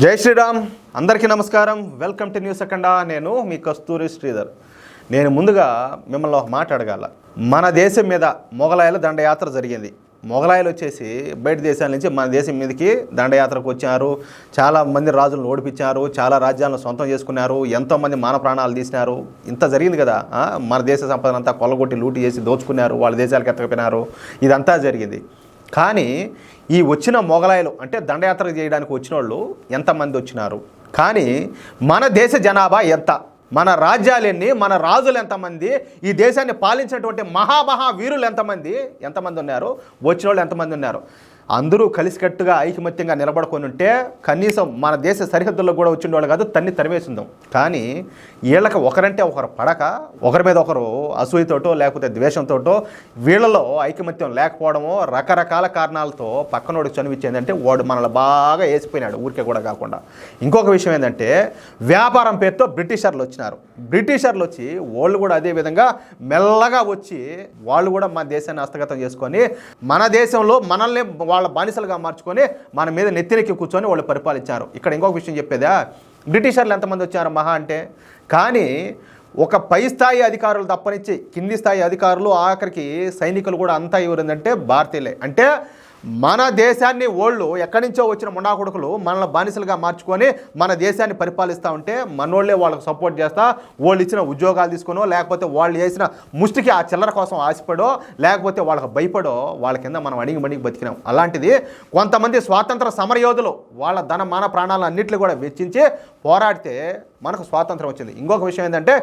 జై శ్రీరామ్. అందరికీ నమస్కారం. వెల్కమ్ టు న్యూస్ అఖండ. నేను మీ కస్తూరి శ్రీధర్. నేను ముందుగా మిమ్మల్ని ఒక మాట అడగాల. మన దేశం మీద మొఘలాయుల దండయాత్ర జరిగింది. మొఘలాయులు వచ్చేసి బయట దేశాల నుంచి మన దేశం మీదకి దండయాత్రకు వచ్చారు. చాలామంది రాజులను ఓడిపించారు, చాలా రాజ్యాలను సొంతం చేసుకున్నారు, ఎంతోమంది మాన ప్రాణాలు తీసినారు. ఇంత జరిగింది కదా. మన దేశ సంపదనంతా కొల్లగొట్టి లూటి చేసి దోచుకున్నారు, వాళ్ళ దేశాలకు ఎత్తకపోయినారు. ఇదంతా జరిగింది. కానీ ఈ వచ్చిన మొఘలాయులు అంటే దండయాత్ర చేయడానికి వచ్చిన వాళ్ళు ఎంతమంది వచ్చినారు, కానీ మన దేశ జనాభా ఎంత, మన రాజ్యాలెన్ని, మన రాజులు ఎంతమంది, ఈ దేశాన్ని పాలించినటువంటి మహా వీరులు ఎంతమంది ఉన్నారు, వచ్చిన వాళ్ళు ఎంతమంది ఉన్నారు, అందరూ కలిసికట్టుగా ఐకమత్యంగా నిలబడుకొని ఉంటే కనీసం మన దేశ సరిహద్దుల్లో కూడా వచ్చిండేవాళ్ళు కాదు, తరివేసిందాం. కానీ వీళ్ళకి ఒకరంటే ఒకరు పడక, ఒకరి మీద ఒకరు అసూయతోటో లేకపోతే ద్వేషంతోటో, వీళ్ళలో ఐకమత్యం లేకపోవడమో రకరకాల కారణాలతో పక్కనోడికి చనివిచ్చేందంటే వాడు మనల్ని బాగా వేసిపోయినాడు, ఊరికే కూడా కాకుండా. ఇంకొక విషయం ఏంటంటే వ్యాపారం పేరుతో బ్రిటిషర్లు వచ్చినారు. బ్రిటిషర్లు వచ్చి వాళ్ళు కూడా అదే విధంగా మెల్లగా వచ్చి వాళ్ళు కూడా మన దేశాన్ని హస్తగతం చేసుకొని మన దేశంలో మనల్ని వాళ్ళ బానిసలుగా మార్చుకొని మన మీద నెత్తినెక్కి కూర్చొని వాళ్ళు పరిపాలించారు. ఇక్కడ ఇంకొక విషయం చెప్పేదా, బ్రిటిషర్లు ఎంతమంది వచ్చారు మహా అంటే, కానీ ఒక పై స్థాయి అధికారులు తప్పనిచ్చి కింది స్థాయి అధికారులు ఆఖరికి సైనికులు కూడా అంతా ఎవరిందంటే భారతీయులే. అంటే మన దేశాన్ని వాళ్ళు ఎక్కడి నుంచో వచ్చిన ముండాకొడుకులు మనల్ని బానిసలుగా మార్చుకొని మన దేశాన్ని పరిపాలిస్తూ ఉంటే మనోళ్ళే వాళ్ళకు సపోర్ట్ చేస్తా, వాళ్ళు ఇచ్చిన ఉద్యోగాలు తీసుకునో లేకపోతే వాళ్ళు చేసిన ముష్టికి ఆ చిల్లర కోసం ఆశపడో లేకపోతే వాళ్ళకి భయపడో వాళ్ళ కింద మనం అణిగి బతికినాం. అలాంటిది కొంతమంది స్వాతంత్ర సమరయోధులు వాళ్ళ ధన మాన ప్రాణాలు అన్నింటినీ కూడా వెచ్చించి పోరాడితే మనకు స్వాతంత్రం వచ్చింది. ఇంకొక విషయం ఏంటంటే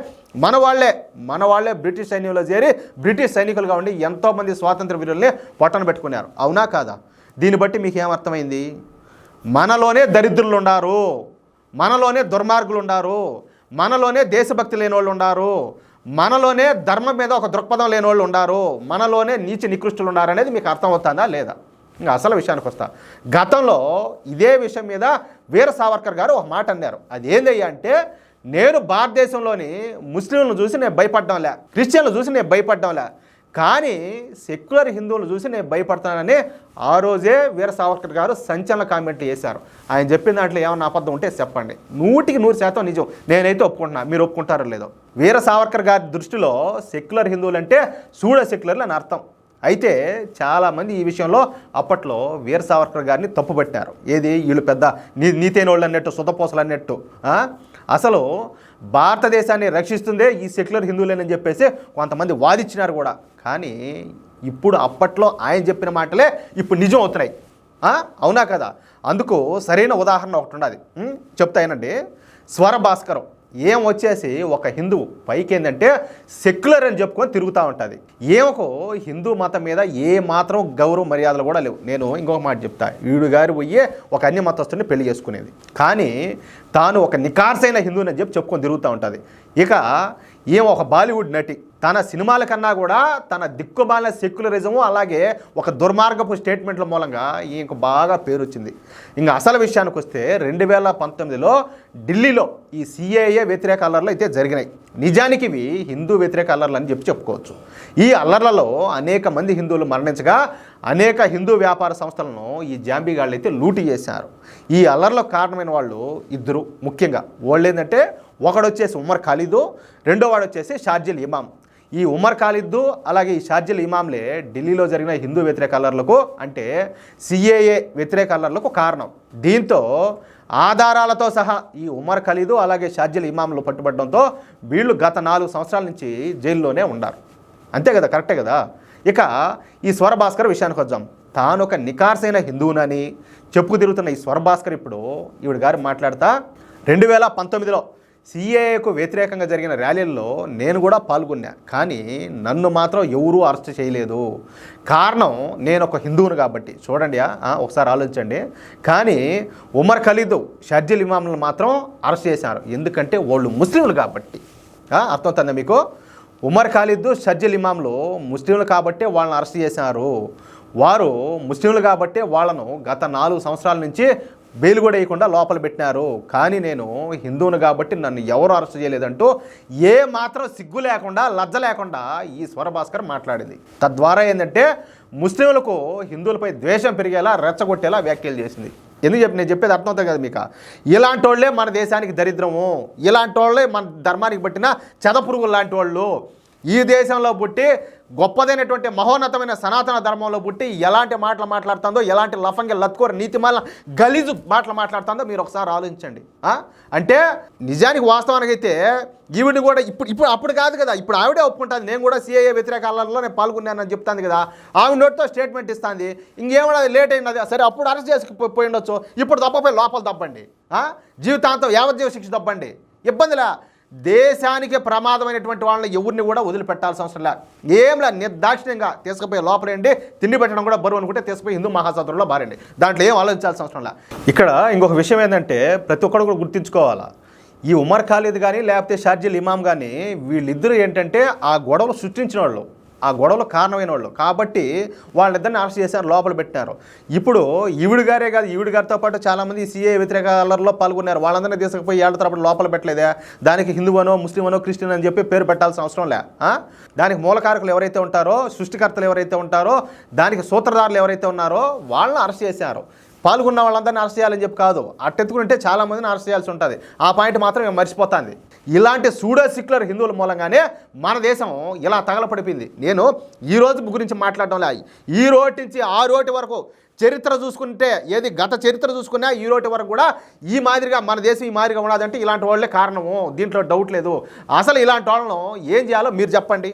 మన వాళ్ళే బ్రిటిష్ సైన్యంలో చేరి బ్రిటిష్ సైనికులుగా ఉండి ఎంతోమంది స్వాతంత్ర వీరుల్ని పొట్టన పెట్టుకున్నారు. అవునా కాదా? దీన్ని బట్టి మీకు ఏమర్థమైంది? మనలోనే దరిద్రులు ఉన్నారు, మనలోనే దుర్మార్గులు ఉన్నారు, మనలోనే దేశభక్తి లేని వాళ్ళు ఉన్నారు, మనలోనే ధర్మం మీద ఒక దృక్పథం లేని వాళ్ళు ఉన్నారు, మనలోనే నీచ నికృష్టులు ఉన్నారు అనేది మీకు అర్థమవుతుందా లేదా? ఇంకా అసలు విషయానికి వస్తా. గతంలో ఇదే విషయం మీద వీర సావర్కర్ గారు ఒక మాట అన్నారు. అదేందయ్యా అంటే, నేను భారతదేశంలోని ముస్లింలను చూసి నేను భయపడ్డంలే, క్రిస్టియన్లు చూసి నేను భయపడ్డంలే, కానీ సెక్యులర్ హిందువులు చూసి నేను భయపడతానని ఆ రోజే వీర సావర్కర్ గారు సంచలన కామెంట్ చేశారు. ఆయన చెప్పిన దాంట్లో ఏమన్నా అబద్ధం ఉంటే చెప్పండి. 100% నిజం. నేనైతే ఒప్పుకుంటున్నా, మీరు ఒప్పుకుంటారో లేదో. వీర సావర్కర్ గారి దృష్టిలో సెక్యులర్ హిందువులు అంటే సూడో సెక్యులర్లు అని అర్థం. అయితే చాలామంది ఈ విషయంలో అప్పట్లో వీర సావర్కర్ గారిని తప్పుపట్టారు. ఏది వీళ్ళు పెద్ద నీతైన వాళ్ళు అన్నట్టు, సుతపోసలు అన్నట్టు. అసలు భారతదేశాన్ని రక్షిస్తుందే ఈ సెక్యులర్ హిందువులేనని చెప్పేసి కొంతమంది వాదించినారు కూడా. కానీ ఇప్పుడు అప్పట్లో ఆయన చెప్పిన మాటలే ఇప్పుడు నిజం అవుతున్నాయి. అవునా కదా? అందుకు సరైన ఉదాహరణ ఒకటి ఉన్నది, చెప్తాయనండి. స్వరభాస్కరం ఏం వచ్చేసి ఒక హిందువు పైకి ఏంటంటే సెక్యులర్ అని చెప్పుకొని తిరుగుతూ ఉంటుంది. ఏమకు హిందూ మతం మీద ఏ మాత్రం గౌరవ మర్యాదలు కూడా లేవు. నేను ఇంకొక మాట చెప్తా, వీడు గారు పోయి ఒక అన్య మతస్థుని పెళ్లి చేసుకునేది, కానీ తాను ఒక నికార్సైన హిందువుని అని చెప్పుకొని తిరుగుతూ ఉంటుంది. ఇక ఏం ఒక బాలీవుడ్ నటి తన సినిమాల కన్నా కూడా తన దిక్కుమాలిన సెక్యులరిజము అలాగే ఒక దుర్మార్గపు స్టేట్మెంట్ల మూలంగా ఈయనకు బాగా పేరు వచ్చింది. ఇంకా అసలు విషయానికి వస్తే 2019లో ఢిల్లీలో ఈ సిఏఏ వ్యతిరేక అల్లర్లు అయితే జరిగినాయి. నిజానికి ఇవి హిందూ వ్యతిరేక అల్లర్లు అని చెప్పుకోవచ్చు. ఈ అల్లర్లలో అనేక మంది హిందువులు మరణించగా అనేక హిందూ వ్యాపార సంస్థలను ఈ జాంబీగాళ్ళు అయితే లూటీ చేశారు. ఈ అల్లర్లకు కారణమైన వాళ్ళు ఇద్దరు ముఖ్యంగా. వాళ్ళు ఏంటంటే ఒకడు వచ్చేసి ఉమర్ ఖాలిద్, రెండో వాడు వచ్చేసి షార్జిల్ ఇమాం. ఈ ఉమర్ ఖాలిద్ అలాగే ఈ షార్జిల్ ఇమాంలే ఢిల్లీలో జరిగిన హిందూ వ్యతిరేక అల్లర్లకు అంటే సిఏఏ వ్యతిరేక అల్లర్లకు కారణం. దీంతో ఆధారాలతో సహా ఈ ఉమర్ ఖాలిద్ అలాగే షార్జిల్ ఇమాంలు పట్టుబడడంతో వీళ్ళు గత 4 సంవత్సరాల నుంచి జైల్లోనే ఉన్నారు. అంతే కదా, కరెక్టే కదా. ఇక ఈ స్వరభాస్కర్ విషయానికి వద్దాం. తాను ఒక నికార్సైన హిందువునని చెప్పుకు తిరుగుతున్న ఈ స్వరభాస్కర్ ఇప్పుడు ఈవిడ గారు మాట్లాడతా 2019లో సిఏఏకు వ్యతిరేకంగా జరిగిన ర్యాలీల్లో నేను కూడా పాల్గొన్నా, కానీ నన్ను మాత్రం ఎవరూ అరెస్ట్ చేయలేదు. కారణం నేను ఒక హిందువును కాబట్టి. చూడండి, ఒకసారి ఆలోచించండి. కానీ ఉమర్ ఖాలిద్, షార్జిల్ ఇమాంలను మాత్రం అరెస్ట్ చేశారు, ఎందుకంటే వాళ్ళు ముస్లింలు కాబట్టి. అర్థమవుతుందా మీకు? ఉమర్ ఖాలిద్, షార్జిల్ ఇమాంలు ముస్లింలు కాబట్టే వాళ్ళని అరెస్ట్ చేశారు. వారు ముస్లింలు కాబట్టే వాళ్ళను గత 4 సంవత్సరాల నుంచి బెయిల్ కూడా వేయకుండా లోపల పెట్టినారు. కానీ నేను హిందువును కాబట్టి నన్ను ఎవరు అరెస్ట్ చేయలేదంటూ ఏ మాత్రం సిగ్గు లేకుండా లజ్జ లేకుండా ఈ స్వరభాస్కర్ మాట్లాడింది. తద్వారా ఏంటంటే ముస్లింలకు హిందువులపై ద్వేషం పెరిగేలా రెచ్చగొట్టేలా వ్యాఖ్యలు చేసింది. ఎందుకు చెప్పి నేను చెప్పేది అర్థమవుతుంది కదా మీకు. ఇలాంటి వాళ్ళే మన దేశానికి దరిద్రము, ఇలాంటి వాళ్ళే మన ధర్మానికి పట్టిన చెదపురుగులు లాంటి వాళ్ళు. ఈ దేశంలో పుట్టి గొప్పదైనటువంటి మహోన్నతమైన సనాతన ధర్మంలో పుట్టి ఎలాంటి మాటలు మాట్లాడుతుందో, ఎలాంటి లఫంగి లత్కోర నీతిమాల గలీజు మాటలు మాట్లాడుతుందో మీరు ఒకసారి ఆలోచించండి. అంటే నిజానికి వాస్తవానికి అయితే ఈవిడిని కూడా ఇప్పుడు అప్పుడు కాదు కదా, ఇప్పుడు ఆవిడే ఒప్పుకుంటుంది. నేను కూడా సిఐఏ వ్యతిరేక అల్లర్లో నేను పాల్గొన్నానని చెప్తాను కదా, ఆవిడ నోటితో స్టేట్మెంట్ ఇస్తుంది. ఇంకేమన్నా లేట్ అయినది సరే, అప్పుడు అరెస్ట్ చేసి పోయి ఉండొచ్చు, ఇప్పుడు తప్పపోయి లోపల తప్పండి, జీవితాంతం యావజ్జీవ శిక్ష తప్పండి, ఇబ్బందిలా. దేశానికి ప్రమాదమైనటువంటి వాళ్ళని ఎవరిని కూడా వదిలిపెట్టాల్సిన అవసరం లేదు. ఏంలా నిర్దాక్షిణ్యంగా తీసుకుపోయి లోపలేండి, తిండి పెట్టడం కూడా బరువు అనుకుంటే తీసుకుపోయి హిందూ మహాసత్రంలో బారండి, దాంట్లో ఏం ఆలోచించాల్సిన అవసరం లేదు. ఇక్కడ ఇంకొక విషయం ఏంటంటే ప్రతి ఒక్కరు కూడా గుర్తుంచుకోవాలా, ఈ ఉమర్ ఖాలిద్ కానీ లేకపోతే షార్జిల్ ఇమామ్ కానీ వీళ్ళిద్దరూ ఏంటంటే ఆ గొడవలు సృష్టించిన వాళ్ళు, ఆ గొడవలు కారణమైన వాళ్ళు కాబట్టి వాళ్ళిద్దరిని అరెస్ట్ చేశారు, లోపల పెట్టారు. ఇప్పుడు ఈవిడ గారే కాదు, ఈవిడ గారితో పాటు చాలామంది సిఏ వ్యతిరేక అల్లర్లో పాల్గొన్నారు. వాళ్ళందరినీ తీసుకుపోయి ఏళ్ల తరబడి లోపల పెట్టలేదే, దానికి హిందువనో ముస్లిమనో క్రిస్టియన్ అని చెప్పి పేరు పెట్టాల్సిన అవసరం లే. దానికి మూలకారకులు ఎవరైతే ఉంటారో, సృష్టికర్తలు ఎవరైతే ఉంటారో, దానికి సూత్రధారులు ఎవరైతే ఉన్నారో వాళ్ళని అరెస్ట్ చేశారు. పాల్గొన్న వాళ్ళందరినీ అరెస్ట్ చేయాలని చెప్పి కాదు, అట్టెత్తుకుంటే చాలామందిని అరెస్ట్ చేయాల్సి ఉంటుంది. ఆ పాయింట్ మాత్రం మేము మర్చిపోతుంది. ఇలాంటి సూడో సిక్యులర్ హిందువుల మూలంగానే మన దేశం ఇలా తగలపడిపోయింది. నేను ఈ రోజు గురించి మాట్లాడడం లే, ఈ రోటి నుంచి ఆ రోటి వరకు చరిత్ర చూసుకుంటే, ఏది గత చరిత్ర చూసుకున్నా ఈ రోటి వరకు కూడా ఈ మాదిరిగా మన దేశం ఈ మాదిరిగా ఉన్నదంటే ఇలాంటి వాళ్ళే కారణము, దీంట్లో డౌట్ లేదు. అసలు ఇలాంటి వాళ్ళను ఏం చేయాలో మీరు చెప్పండి,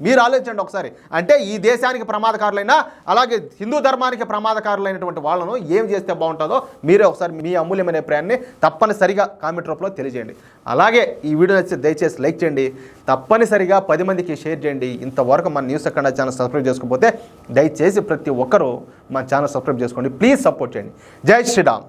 మీరు ఆలోచించండి ఒకసారి. అంటే ఈ దేశానికి ప్రమాదకారులైనా అలాగే హిందూ ధర్మానికి ప్రమాదకారులైనటువంటి వాళ్ళను ఏం చేస్తే బాగుంటుందో మీరే ఒకసారి మీ అమూల్యమైన అభిప్రాయాన్ని తప్పనిసరిగా కామెంట్ రూపంలో తెలియజేయండి. అలాగే ఈ వీడియో నచ్చితే దయచేసి లైక్ చేయండి, తప్పనిసరిగా 10 మందికి షేర్ చేయండి. ఇంతవరకు మన న్యూస్ అఖండ ఛానల్ సబ్స్క్రైబ్ చేసుకోకపోతే దయచేసి ప్రతి ఒక్కరూ మన ఛానల్ సబ్స్క్రైబ్ చేసుకోండి, ప్లీజ్ సపోర్ట్ చేయండి. జై శ్రీరామ్.